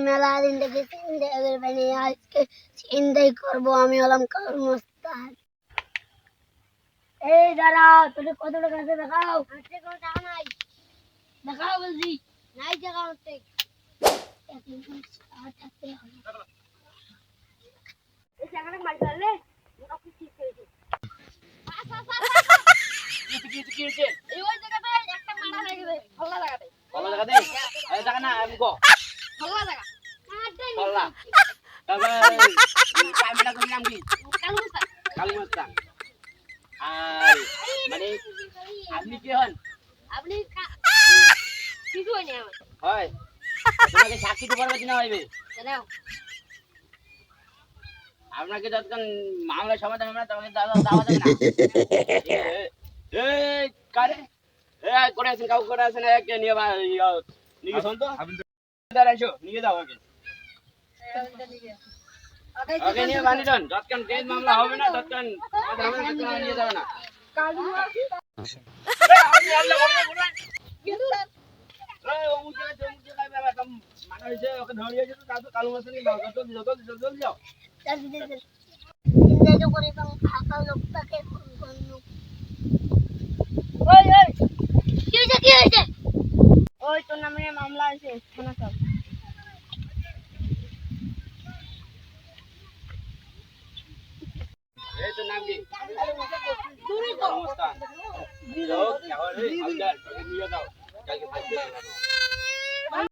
মেলা দিন থেকে চিন্তা করে পাইনি, আজকে চিন্তাই করবো। আমি হলাম কর্মস্থান। এই দাঁড়াও, তোদের কত টাকা আছে দেখাও। কোনো টাকা নাই, দেখাও বলছি। নাই টাকা হচ্ছে এই টাকাটা মার ফেললে ঠিক হয়েছে। কি হয়েছে? এই ওই জায়গাতে একটা মারা হয়ে গেছে, খোলা জায়গাতে। কলা টাকা দে। এই টাকা না আমি গো। খোলা জায়গা। কলা। তবে ক্যামেরা করে নাম কি? কালু মস্তান। আর মানে আপনি কি হন? আপনি কিছু হয়নি আমার। হয়। তোমাকে সাক্ষী তো করবে না হইবে। জানাও। আপনাকে যতক্ষণ মামলা সমাধান হবে না তখন দাওয়া দেবে না। এই কারে করে আছেন কাউ করে আছেন একে নিয়ে নিয়ে শুন তো দাঁড়াইছো নিয়ে যাও আগে ওকে নিয়ে বানি দেন যতক্ষণ কেস মামলা হবে না ততক্ষণ নিয়ে যাবে না মানে হয়েছে ওকে ধরিয়ে যেত তারপর কালু মাছ নিয়ে যাও জলদি যাও চিন্তা তো করে ফাঁকা লোকটাকে ফোন করলো। কি হয়েছে? ওই তোর নামে মামলা আছে থানা সব। এই তো নাম কি দূরে তো নমস্কার লোক এখন এই হালদার নিয়ে যাও কালকে ফাঁসি দেবে না